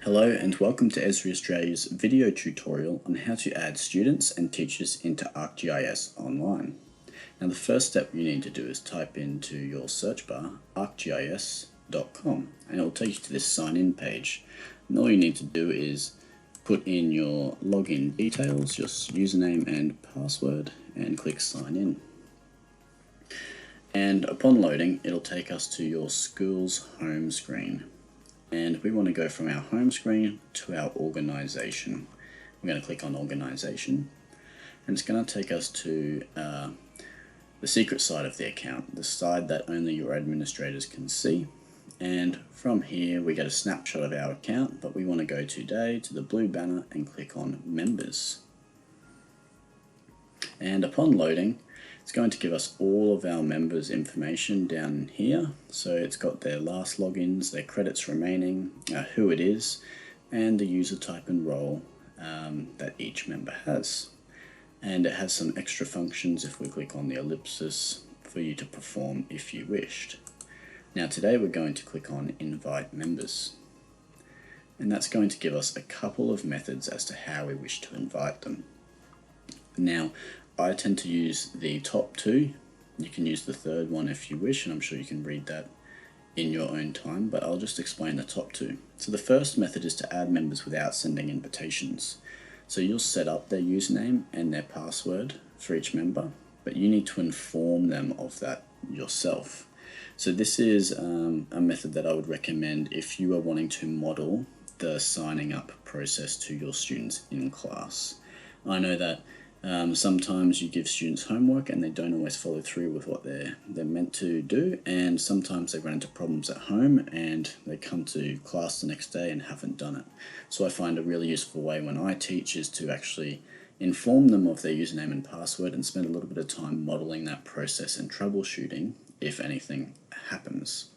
Hello and welcome to Esri Australia's video tutorial on how to add students and teachers into ArcGIS online. Now the first step you need to do is type into your search bar arcgis.com and it will take you to this sign in page. And all you need to do is put in your login details, your username and password, and click sign in. And upon loading, it'll take us to your school's home screen. And we want to go from our home screen to our organization. We're going to click on organization, and it's going to take us to the secret side of the account, the side that only your administrators can see. And from here we get a snapshot of our account, but we want to go today to the blue banner and click on members. And upon loading, it's going to give us all of our members' information down here. So it's got their last logins, their credits remaining, who it is, and the user type and role that each member has. And it has some extra functions if we click on the ellipsis for you to perform if you wished. Now today we're going to click on invite members. And that's going to give us a couple of methods as to how we wish to invite them. Now, I tend to use the top two. You can use the third one if you wish, and I'm sure you can read that in your own time, but I'll just explain the top two. So the first method is to add members without sending invitations. So you'll set up their username and their password for each member, but you need to inform them of that yourself. So this is a method that I would recommend if you are wanting to model the signing up process to your students in class. I know that sometimes you give students homework and they don't always follow through with what they're meant to do, and sometimes they run into problems at home and they come to class the next day and haven't done it. So I find a really useful way when I teach is to actually inform them of their username and password and spend a little bit of time modeling that process and troubleshooting if anything happens.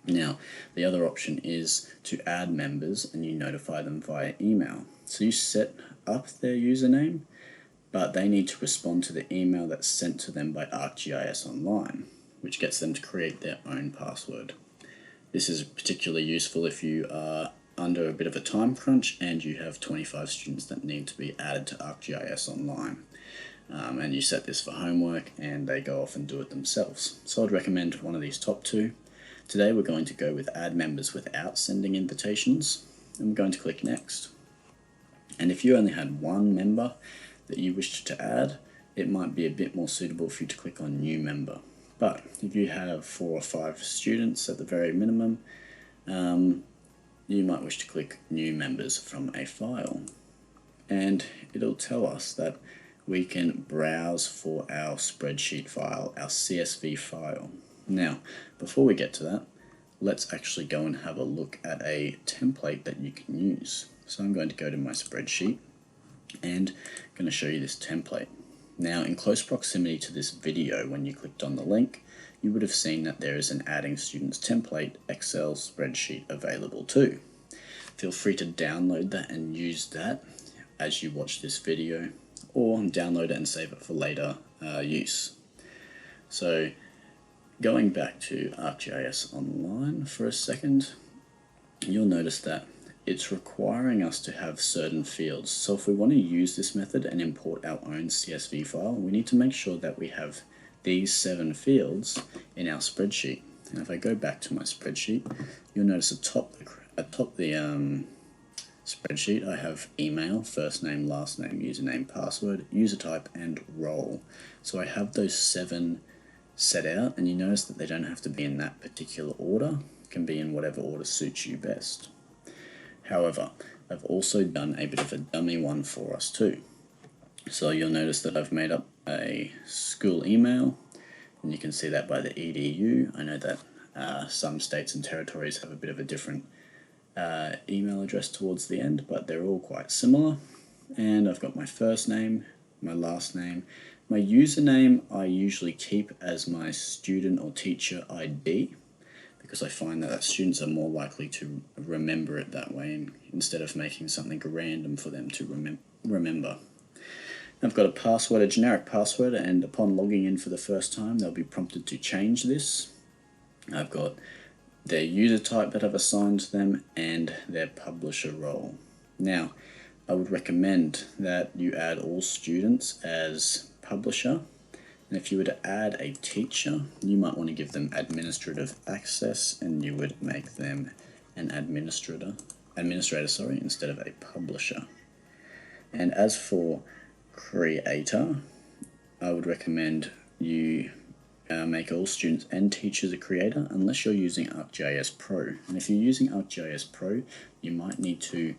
Now, the other option is to add members and you notify them via email. So you set up their username, but they need to respond to the email that's sent to them by ArcGIS Online, which gets them to create their own password. This is particularly useful if you are under a bit of a time crunch and you have 25 students that need to be added to ArcGIS Online. And you set this for homework and they go off and do it themselves. So I'd recommend one of these top two. Today we're going to go with add members without sending invitations, and we're going to click next. And if you only had one member that you wished to add, it might be a bit more suitable for you to click on new member. But if you have 4 or 5 students at the very minimum, you might wish to click new members from a file. And it'll tell us that we can browse for our spreadsheet file, our CSV file. Now, before we get to that, let's actually go and have a look at a template that you can use. So I'm going to go to my spreadsheet and I'm going to show you this template. Now, in close proximity to this video, when you clicked on the link, you would have seen that there is an Adding Students template Excel spreadsheet available too. Feel free to download that and use that as you watch this video, or download it and save it for later use. So going back to ArcGIS Online for a second, you'll notice that it's requiring us to have certain fields. So if we want to use this method and import our own CSV file, we need to make sure that we have these 7 fields in our spreadsheet. And if I go back to my spreadsheet, you'll notice atop the spreadsheet I have email, first name, last name, username, password, user type, and role. So I have those 7 set out, and you notice that they don't have to be in that particular order. It can be in whatever order suits you best. However, I've also done a bit of a dummy one for us too. So you'll notice that I've made up a school email, and you can see that by the edu. I know that some states and territories have a bit of a different email address towards the end, but they're all quite similar. And I've got my first name, my last name. My username I usually keep as my student or teacher ID, because I find that students are more likely to remember it that way instead of making something random for them to remember. I've got a password, a generic password, and upon logging in for the first time they'll be prompted to change this. I've got their user type that I've assigned to them, and their publisher role. Now, I would recommend that you add all students as publisher. And if you were to add a teacher, you might want to give them administrative access, and you would make them an administrator, instead of a publisher. And as for creator, I would recommend you make all students and teachers a creator, unless you're using ArcGIS Pro. And if you're using ArcGIS Pro, you might need to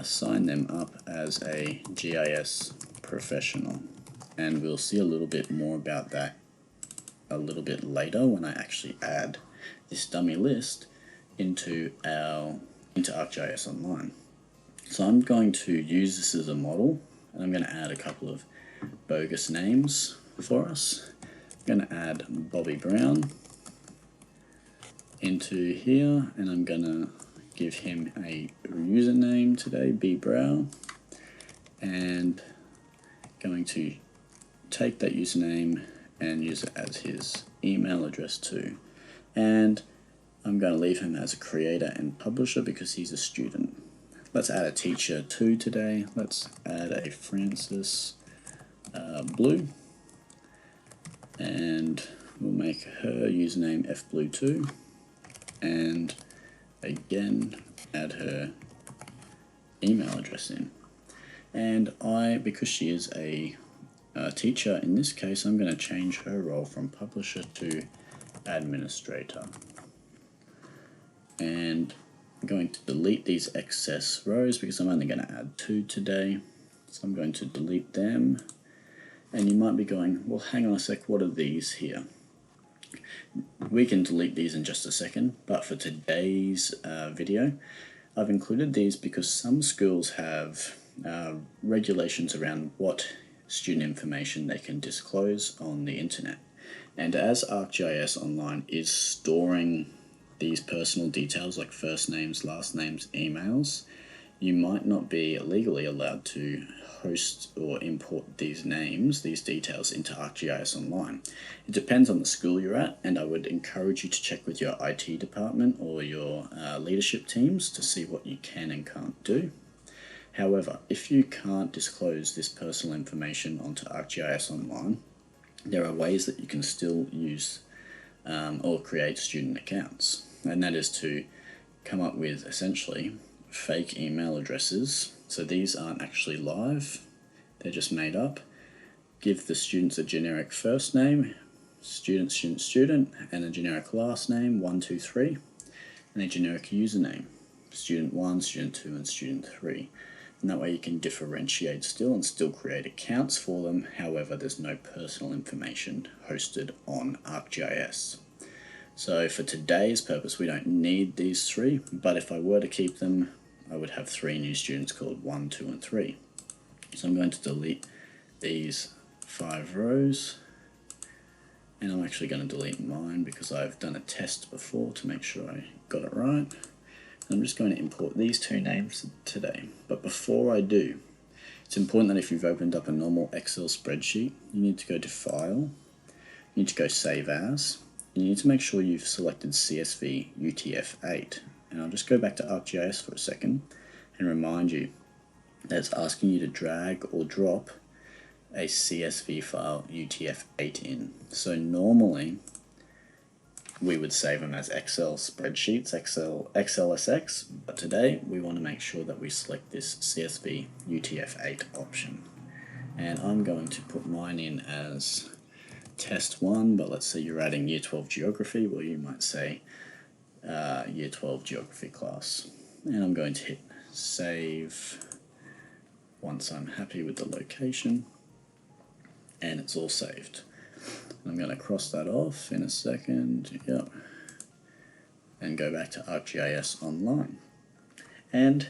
sign them up as a GIS professional. And we'll see a little bit more about that a little bit later when I actually add this dummy list into ArcGIS Online. So I'm going to use this as a model, and I'm going to add a couple of bogus names for us. I'm going to add Bobby Brown into here, and I'm going to give him a username today, bbrow, and going to take that username and use it as his email address too. And I'm going to leave him as a creator and publisher because he's a student. Let's add a teacher too today. Let's add a Francis Blue, and we'll make her username fblue2, and again add her email address in. And because she is a teacher, in this case I'm going to change her role from publisher to administrator. And I'm going to delete these excess rows because I'm only going to add 2 today. So I'm going to delete them. And you might be going, well, hang on a sec, what are these here? We can delete these in just a second, but for today's video, I've included these because some schools have regulations around what student information they can disclose on the internet. And as ArcGIS Online is storing these personal details like first names, last names, emails, you might not be legally allowed to host or import these names, these details into ArcGIS Online. It depends on the school you're at, and I would encourage you to check with your IT department or your leadership teams to see what you can and can't do. However, if you can't disclose this personal information onto ArcGIS Online, there are ways that you can still use or create student accounts, and that is to come up with essentially fake email addresses. So these aren't actually live, they're just made up. Give the students a generic first name, student, student, student, and a generic last name, 1, 2, 3, and a generic username, student 1, student 2, and student 3. And that way you can differentiate still and still create accounts for them. However, there's no personal information hosted on ArcGIS. So for today's purpose, we don't need these 3, but if I were to keep them, I would have 3 new students called 1, 2, and 3. So I'm going to delete these 5 rows, and I'm actually going to delete mine because I've done a test before to make sure I got it right. I'm just going to import these 2 names today. But before I do, it's important that if you've opened up a normal Excel spreadsheet, you need to go to File, you need to go Save As, you need to make sure you've selected CSV UTF-8. And I'll just go back to ArcGIS for a second and remind you that it's asking you to drag or drop a CSV file UTF-8 in. So normally we would save them as Excel spreadsheets, XLSX, but today we want to make sure that we select this CSV UTF-8 option. And I'm going to put mine in as Test 1, but let's say you're adding Year 12 Geography, well you might say Year 12 Geography class. And I'm going to hit Save once I'm happy with the location, and it's all saved. I'm going to cross that off in a second, yep, and go back to ArcGIS Online. And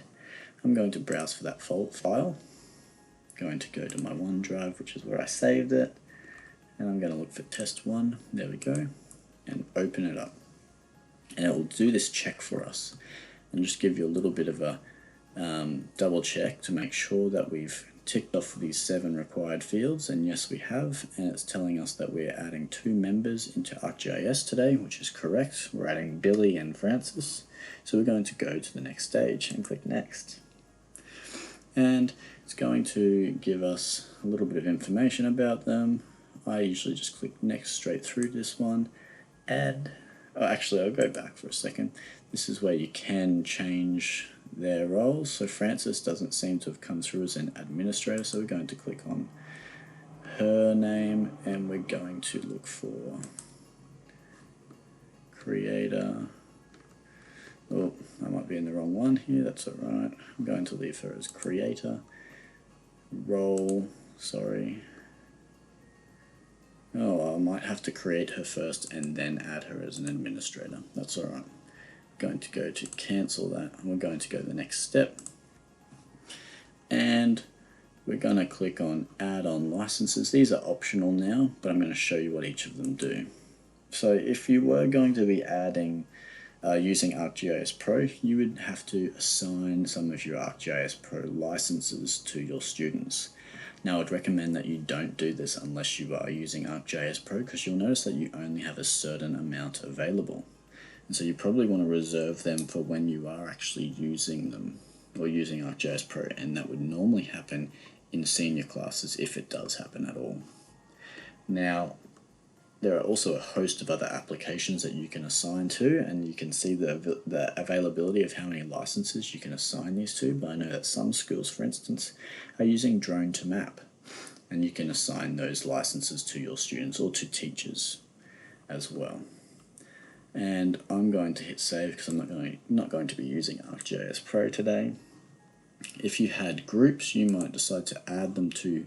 I'm going to browse for that file. I'm going to go to my OneDrive, which is where I saved it, and I'm going to look for Test 1, there we go, and open it up. And it will do this check for us, and just give you a little bit of a double check to make sure that we've ticked off these 7 required fields, and yes we have, and it's telling us that we're adding 2 members into ArcGIS today, which is correct. We're adding Billy and Francis, so we're going to go to the next stage and click next. And it's going to give us a little bit of information about them. I usually just click next straight through this one. Add, oh actually I'll go back for a second. This is where you can change their roles. So Frances doesn't seem to have come through as an administrator, so we're going to click on her name and we're going to look for creator. Oh, I might be in the wrong one here, that's alright. I'm going to leave her as creator. Role, sorry. Oh, I might have to create her first and then add her as an administrator. That's alright. Going to go to cancel that, and we're going to go to the next step, and we're going to click on add on licenses. These are optional now, but I'm going to show you what each of them do. So if you were going to be adding using ArcGIS Pro, you would have to assign some of your ArcGIS Pro licenses to your students. Now I'd recommend that you don't do this unless you are using ArcGIS Pro, because you'll notice that you only have a certain amount available. And so you probably want to reserve them for when you are actually using them, or using ArcGIS Pro, and that would normally happen in senior classes if it does happen at all. Now, there are also a host of other applications that you can assign to, and you can see the availability of how many licenses you can assign these to, but I know that some schools, for instance, are using Drone to Map, and you can assign those licenses to your students or to teachers as well. And I'm going to hit save because I'm not going to be using ArcGIS Pro today. If you had groups, you might decide to add them to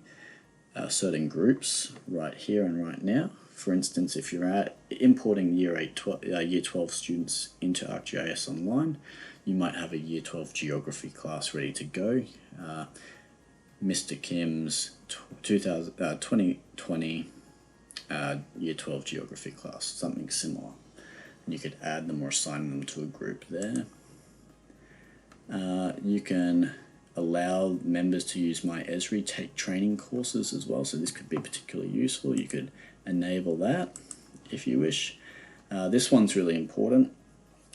certain groups right here and right now. For instance, if you're importing Year 12 students into ArcGIS Online, you might have a Year 12 Geography class ready to go. Mr. Kim's 2020 Year 12 Geography class, something similar. You could add them or assign them to a group there. You can allow members to use My Esri take training courses as well, so this could be particularly useful. You could enable that if you wish. This one's really important,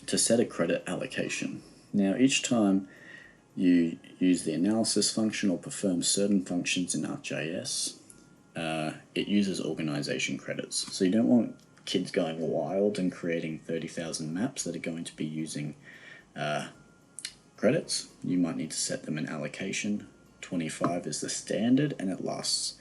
to set a credit allocation. Now each time you use the analysis function or perform certain functions in ArcGIS, it uses organization credits. So you don't want kids going wild and creating 30,000 maps that are going to be using credits. You might need to set them an allocation. 25 is the standard and it lasts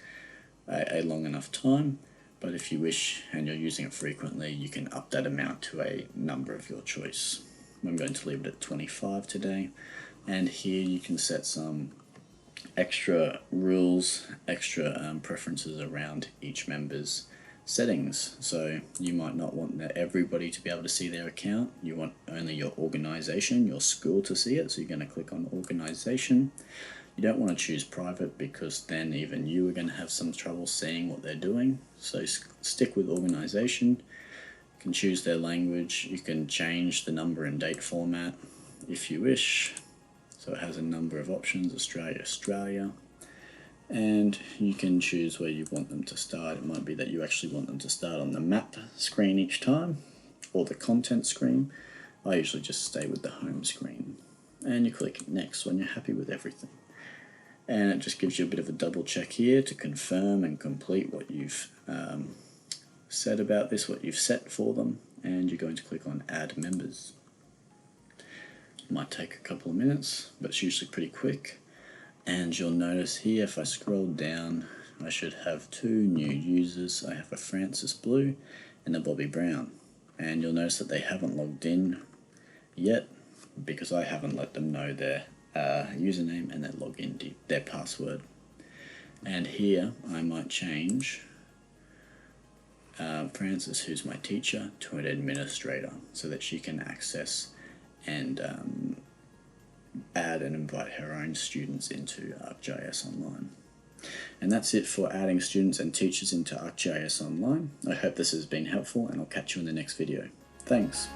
a long enough time, but if you wish and you're using it frequently, you can up that amount to a number of your choice. I'm going to leave it at 25 today, and here you can set some extra rules, extra preferences around each member's settings. So you might not want everybody to be able to see their account. You want only your organization, your school to see it, so you're going to click on organization. You don't want to choose private because then even you are going to have some trouble seeing what they're doing. So stick with organization. You can choose their language. You can change the number and date format if you wish. So it has a number of options: Australia, Australia. And you can choose where you want them to start. It might be that you actually want them to start on the map screen each time, or the content screen. I usually just stay with the home screen. And you click next when you're happy with everything. And it just gives you a bit of a double check here to confirm and complete what you've said about this, what you've set for them. And you're going to click on add members. It might take a couple of minutes, but it's usually pretty quick. And you'll notice here, if I scroll down, I should have 2 new users. I have a Francis Blue and a Bobby Brown. And you'll notice that they haven't logged in yet because I haven't let them know their username and their login, their password. And here I might change Francis, who's my teacher, to an administrator so that she can access and add and invite her own students into ArcGIS Online. And that's it for adding students and teachers into ArcGIS Online. I hope this has been helpful, and I'll catch you in the next video. Thanks.